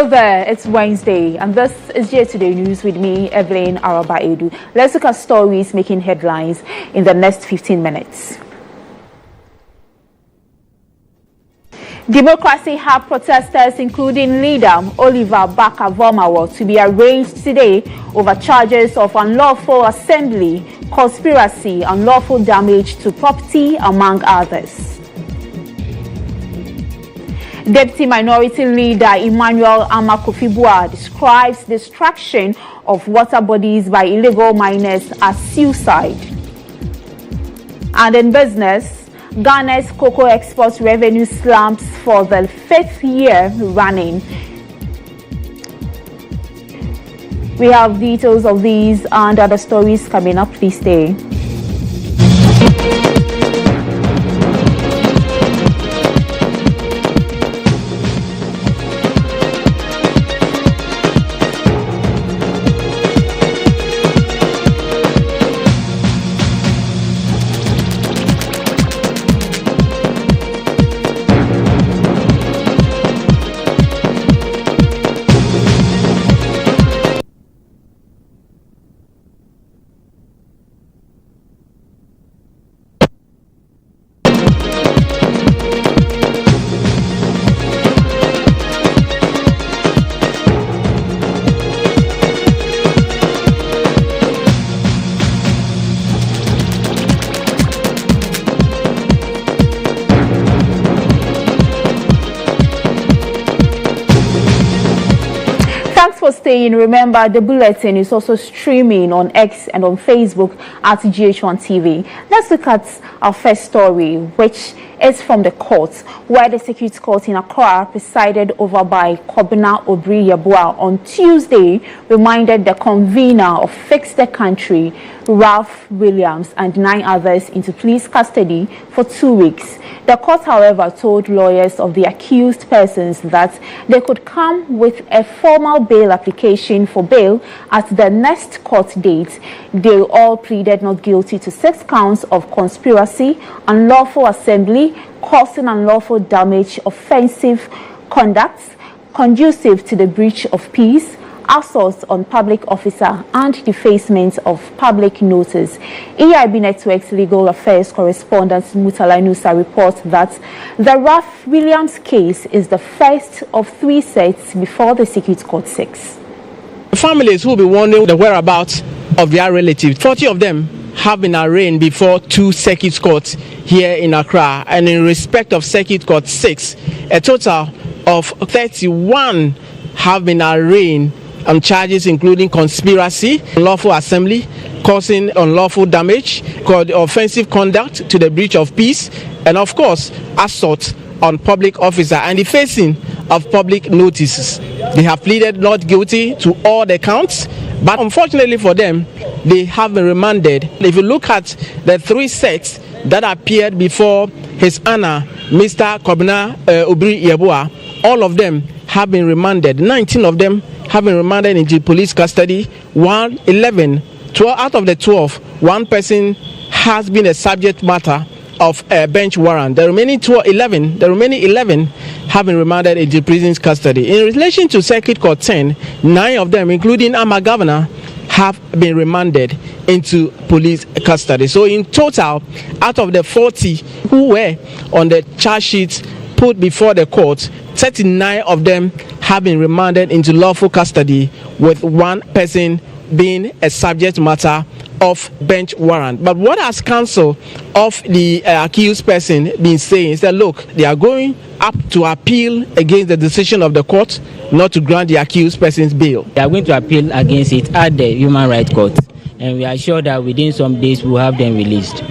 Hello there, it's Wednesday, and this is Today News with me, Evelyn, Araba, Aidoo. Let's look at stories making headlines in the next 15 minutes. Democracy Hub protesters, including leader Oliver Baka-Vomawo, to be arraigned today over charges of unlawful assembly, conspiracy, unlawful damage to property, among others. Deputy Minority Leader Emmanuel Amakofibua describes destruction of water bodies by illegal miners as suicide. And in business, Ghana's cocoa export revenue slumps for the 5th year running. We have details of these and other stories coming up. Please stay. For staying. Remember, the bulletin is also streaming on X and on Facebook at GHOne TV. Let's look at our first story, which is from the court, where the Circuit Court in Accra, presided over by Kobina Obri-Yeboah, on Tuesday reminded the convener of Fix the Country, Ralph Williams, and 9 others into police custody for 2 weeks. The court, however, told lawyers of the accused persons that they could come with a formal bail application for bail at the next court date. They all pleaded not guilty to 6 counts of conspiracy, unlawful assembly, causing unlawful damage, offensive conduct, conducive to the breach of peace, assault on public officer, and defacement of public notice. EIB Network's legal affairs correspondent Mutala Nusa reports that the Ralph Williams case is the first of 3 sets before the Circuit Court 6. Families will be wondering the whereabouts of their relatives. 40 of them have been arraigned before 2 circuit courts here in Accra, and in respect of Circuit Court 6, a total of 31 have been arraigned on charges including conspiracy, unlawful assembly, causing unlawful damage, offensive conduct to the breach of peace, and of course assault on public officer and defacing of public notices. They have pleaded not guilty to all the counts, but unfortunately for them, they have been remanded. If you look at the 3 sets that appeared before His Honor, Mr. Kobina Obri-Yeboah, all of them have been remanded. 19 of them have been remanded into police custody. 12 out of the 12, 1 person has been a subject matter of a bench warrant. The remaining 11 have been remanded into prison's custody. In relation to Circuit Court 10, 9 of them, including Ama Governor, have been remanded into police custody. So in total, out of the 40 who were on the charge sheets put before the court, 39 of them have been remanded into lawful custody, with 1 person being a subject matter of bench warrant. But what has counsel of the accused person been saying is that, look, they are going up to appeal against the decision of the court not to grant the accused person's bail. They are going to appeal against it at the Human Rights Court, and we are sure that within some days we will have them released.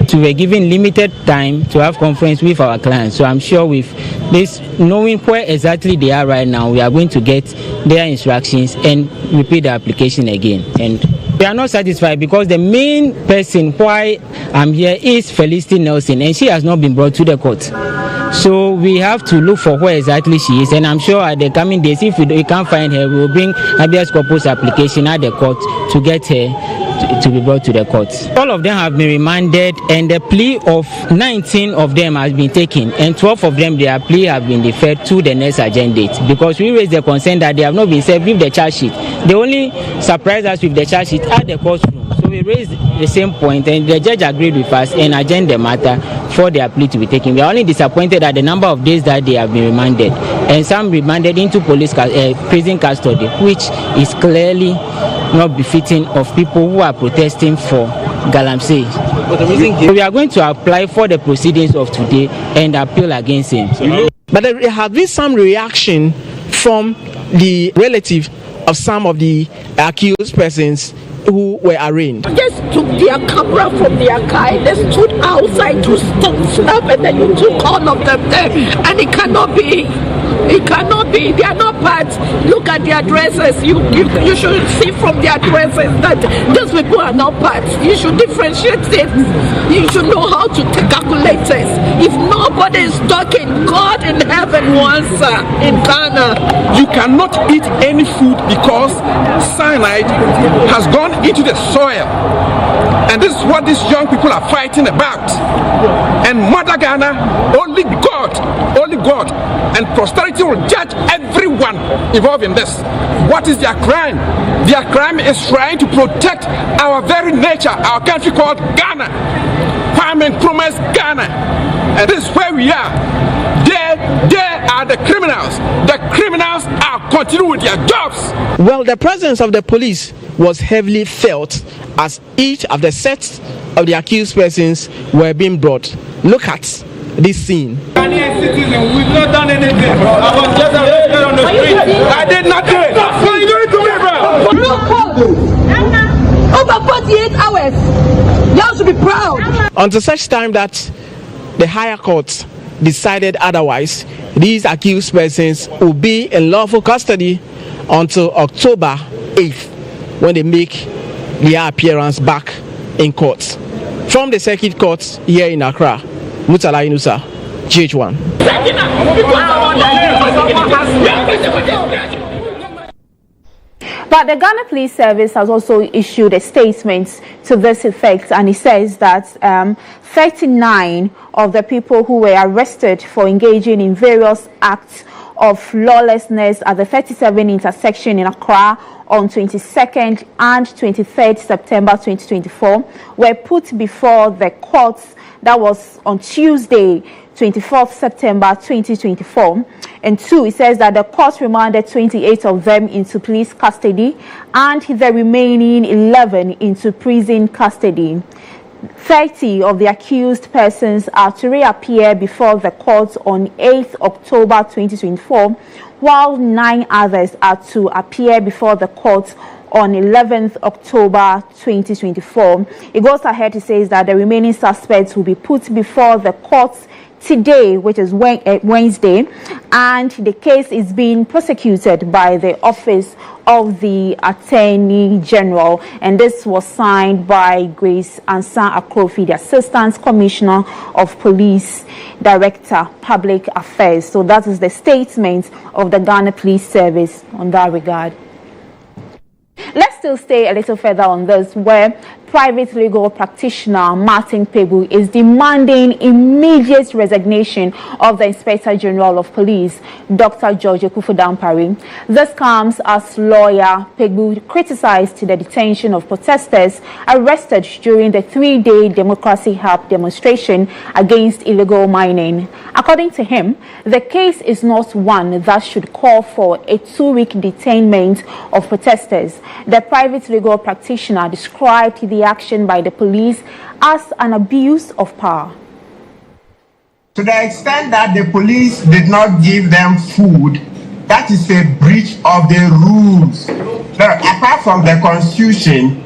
So we are given limited time to have conference with our clients. So I'm sure with this, knowing where exactly they are right now, we are going to get their instructions and repeat the application again. And we are not satisfied because the main person why I'm here is Felicity Nelson, and she has not been brought to the court. So we have to look for where exactly she is, and I'm sure at the coming days, if we can't find her, we will bring habeas corpus application at the court to get her to be brought to the courts. All of them have been remanded, and the plea of 19 of them has been taken, and 12 of them, their plea have been deferred to the next agenda date, because we raised the concern that they have not been served with the charge sheet. They only surprised us with the charge sheet at the courtroom. So we raised the same point, and the judge agreed with us and adjourned the matter for their plea to be taken. We are only disappointed at the number of days that they have been remanded, and some remanded into prison custody, which is clearly not befitting of people who are protesting for Galamsey. So we are going to apply for the proceedings of today and appeal against him. But there has been some reaction from the relative of some of the accused persons who were arraigned. Just took their camera from their car, they stood outside to snap, and then you took all of them there, and it cannot be. It cannot be. They are not parts. Look at their dresses. You should see from their dresses that these people are not parts. You should differentiate it. You should know how to calculate it. If nobody is talking, God in heaven will answer in Ghana. You cannot eat any food because cyanide has gone into the soil. And this is what these young people are fighting about. And Mother Ghana, only God and posterity will judge everyone involved in this. What is their crime? Their crime is trying to protect our very nature, our country called Ghana. Kwame Nkrumah's Ghana. And this is where we are. They are the criminals. The criminals are continuing with their jobs. Well, the presence of the police was heavily felt as each of the sets of the accused persons were being brought. Look at this scene. Ghanaian citizen, we've not done anything. I was just arrested on the street. I did not do it. What are you doing to me, bro? Over 48 hours. Y'all should be proud. Until such time that the higher courts decided otherwise, these accused persons will be in lawful custody until October 8th, when they make their appearance back in court. From the circuit courts here in Accra, Mutala Inusa, GHOne. But the Ghana Police Service has also issued a statement to this effect, and it says that 39 of the people who were arrested for engaging in various acts of lawlessness at the 37 intersection in Accra on 22nd and 23rd September 2024 were put before the courts. That was on Tuesday, 24th September 2024. And 2, it says that the court remanded 28 of them into police custody and the remaining 11 into prison custody. 30 of the accused persons are to reappear before the court on 8th October 2024, while 9 others are to appear before the court on 11th October 2024. It goes ahead to say that the remaining suspects will be put before the courts today, which is Wednesday, and the case is being prosecuted by the Office of the Attorney General, and this was signed by Grace Ansan Akrofi, the Assistant Commissioner of Police, Director, Public Affairs. So that is the statement of the Ghana Police Service on that regard. Let's still stay a little further on this, where private legal practitioner Martin Pigu is demanding immediate resignation of the Inspector General of Police, Dr. George Ekufudampare. This comes as lawyer Pigu criticized the detention of protesters arrested during the 3-day Democracy Hub demonstration against illegal mining. According to him, the case is not one that should call for a 2-week detainment of protesters. The private legal practitioner described the action by the police as an abuse of power. To the extent that the police did not give them food, that is a breach of the rules. Now, apart from the Constitution,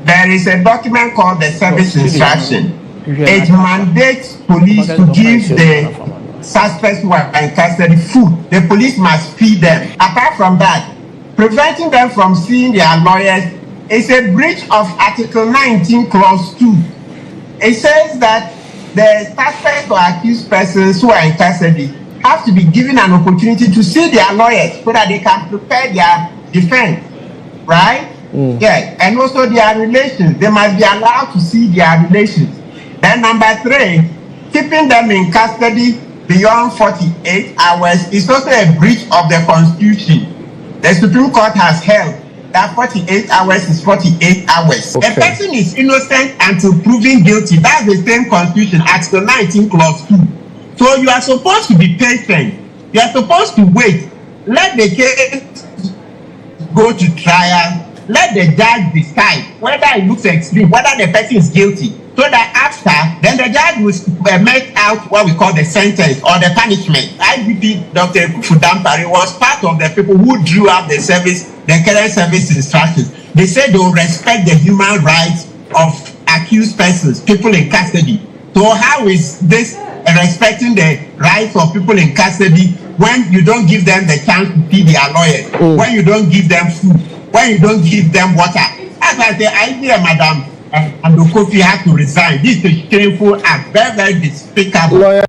there is a document called the Service Instruction. It mandates police to give the suspects who are in custody food. The police must feed them. Apart from that, preventing them from seeing their lawyers is a breach of Article 19, Clause 2. It says that the suspects or accused persons who are in custody have to be given an opportunity to see their lawyers so that they can prepare their defense, right? Yeah, and also their relations. They must be allowed to see their relations. Then number 3, keeping them in custody beyond 48 hours is also a breach of the Constitution. The Supreme Court has held that 48 hours is 48 hours. Okay. A person is innocent until proven guilty. That's the same Constitution, Article 19, Clause 2. So you are supposed to be patient. You are supposed to wait. Let the case go to trial. Let the judge decide whether it looks extreme, whether the person is guilty. So that after, then the judge will make out what we call the sentence or the punishment. IGP Dr. Kufudampari was part of the people who drew up the current service instructions. They said they will respect the human rights of accused persons, people in custody. So how is this respecting the rights of people in custody when you don't give them the chance to see their lawyers, when you don't give them food, when you don't give them water? As I say, I hear Madam and the Kofi has to resign. This is a shameful act, very, very despicable.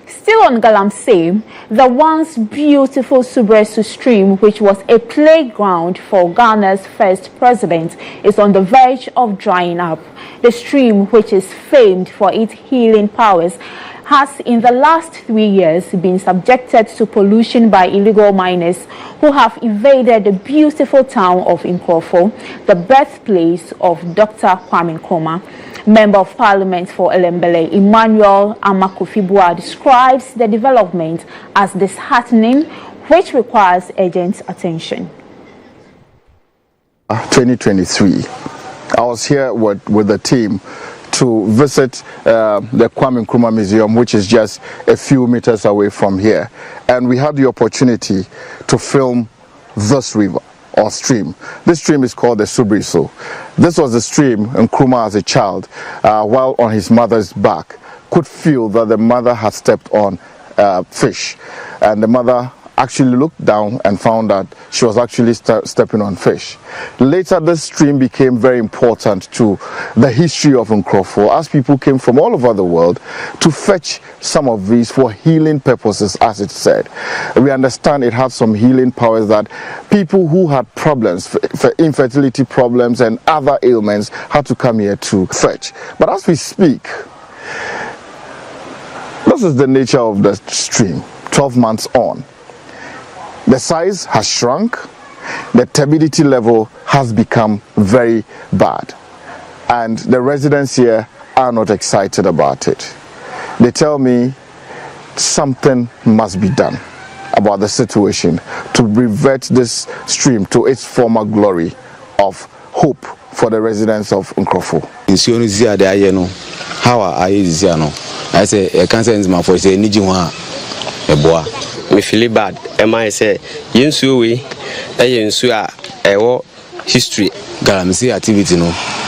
Still on Galamsey, the once beautiful Subresu stream, which was a playground for Ghana's first president, is on the verge of drying up. The stream, which is famed for its healing powers, has in the last 3 years been subjected to pollution by illegal miners who have invaded the beautiful town of Nkrofo, the birthplace of Dr. Kwame Nkrumah. Member of Parliament for Elembele, Emmanuel Amakofibua, describes the development as disheartening, which requires urgent attention. 2023, I was here with the team to visit the Kwame Nkrumah Museum, which is just a few meters away from here. And we had the opportunity to film this river or stream. This stream is called the Subresu. This was the stream Nkrumah as a child, while on his mother's back, could feel that the mother had stepped on fish. And the mother actually looked down and found that she was actually stepping on fish. Later, this stream became very important to the history of Nkrofo, as people came from all over the world to fetch some of these for healing purposes, as it said. We understand it had some healing powers that people who had problems, for infertility problems and other ailments, had to come here to fetch. But as we speak, this is the nature of the stream 12 months on. The size has shrunk, the turbidity level has become very bad, and the residents here are not excited about it. They tell me something must be done about the situation to revert this stream to its former glory of hope for the residents of Nkrofo. How are you? I say, I can't say my voice, me feel bad. Am I say, Yinsu we, history. Galamsey activity no,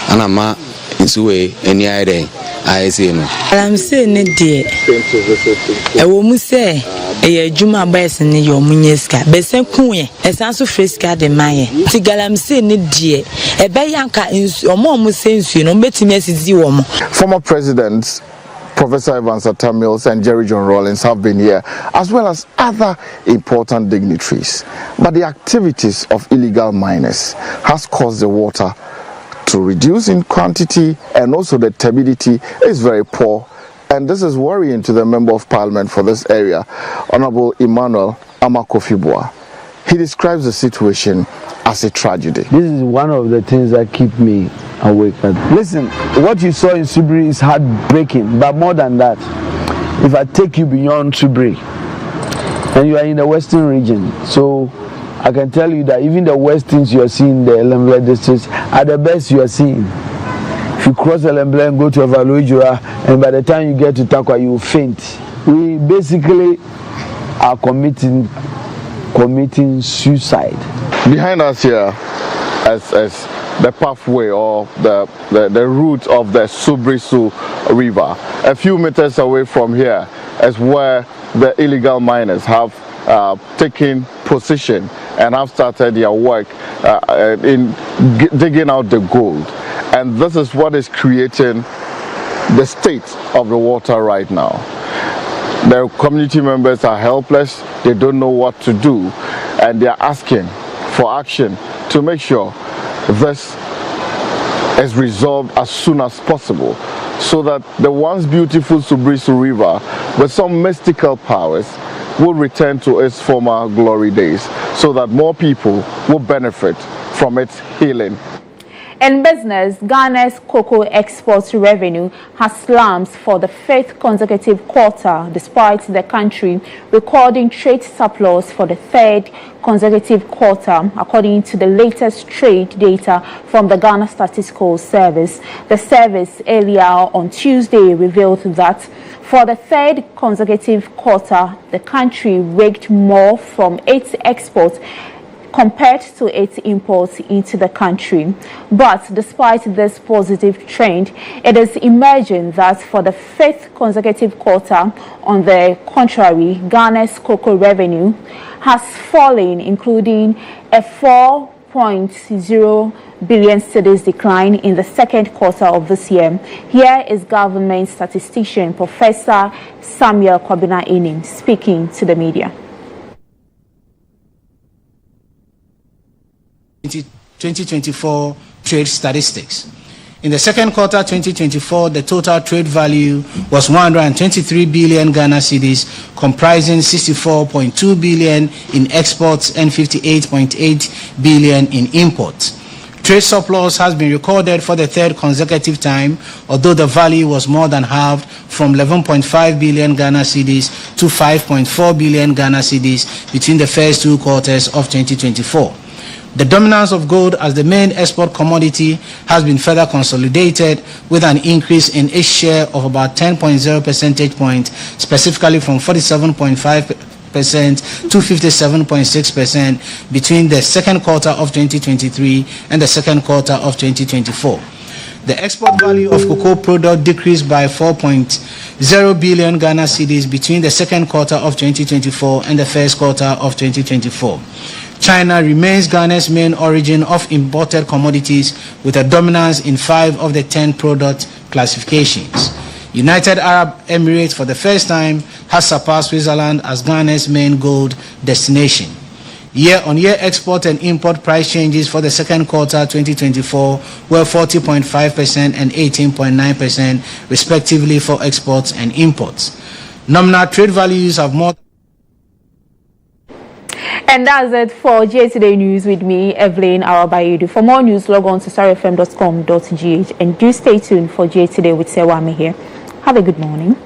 and I'm insuwe any idea. I say no. Galamsey ne dear. I will say, a Juma Bass in your Munyeska, Besson Queen, a Sanso Fresca de Maya. See Galamsey ne dear, a Bayanka in your mom says you know, betting message you. Former presidents Professor Evans Mills and GHOne Rawlings have been here, as well as other important dignitaries. But the activities of illegal miners has caused the water to reduce in quantity, and also the turbidity is very poor. And this is worrying to the Member of Parliament for this area, Honorable Emmanuel Amakofibua. He describes the situation as a tragedy. This is one of the things that keep me awake. Listen, what you saw in Subri is heartbreaking, but more than that, if I take you beyond Subri, and you are in the western region, so I can tell you that even the worst things you are seeing in the Elembele districts are the best you are seeing. If you cross Elembele and go to Evaluijura, and by the time you get to Takwa, you will faint. We basically are committing suicide. Behind us here, as the pathway or the route of the Subresu River, a few meters away from here is where the illegal miners have taken position and have started their work in digging out the gold. And this is what is creating the state of the water right now. The community members are helpless, they don't know what to do. and they are asking for action to make sure this is resolved as soon as possible, so that the once beautiful Subrisu River with some mystical powers will return to its former glory days, so that more people will benefit from its healing. In business, Ghana's cocoa export revenue has slumped for the 5th consecutive quarter, despite the country recording trade surplus for the 3rd consecutive quarter, according to the latest trade data from the Ghana Statistical Service. The service earlier on Tuesday revealed that for the 3rd consecutive quarter, the country raked more from its exports compared to its imports into the country. But despite this positive trend, it is emerging that for the 5th consecutive quarter, on the contrary, Ghana's cocoa revenue has fallen, including a 4.0 billion cedis decline in the 2nd quarter of this year. Here is government statistician Professor Samuel Kwabena-Enim speaking to the media. 2024 trade statistics. In the 2nd quarter 2024, the total trade value was 123 billion Ghana cedis, comprising 64.2 billion in exports and 58.8 billion in imports. Trade surplus has been recorded for the 3rd consecutive time, although the value was more than halved from 11.5 billion Ghana cedis to 5.4 billion Ghana cedis between the first 2 quarters of 2024. The dominance of gold as the main export commodity has been further consolidated, with an increase in its share of about 10.0 percentage points, specifically from 47.5% to 57.6% between the 2nd quarter of 2023 and the 2nd quarter of 2024. The export value of cocoa product decreased by 4.0 billion Ghana cedis between the 2nd quarter of 2024 and the 1st quarter of 2024. China remains Ghana's main origin of imported commodities, with a dominance in 5 of the 10 product classifications. United Arab Emirates, for the first time, has surpassed Switzerland as Ghana's main gold destination. Year-on-year export and import price changes for the 2nd quarter 2024 were 40.5% and 18.9% respectively for exports and imports. Nominal trade values have more. And that's it for GA Today News with me, Evelyn, Araba, Aidoo. For more news, log on to starfm.com.gh and do stay tuned for GA Today with Sewame here. Have a good morning.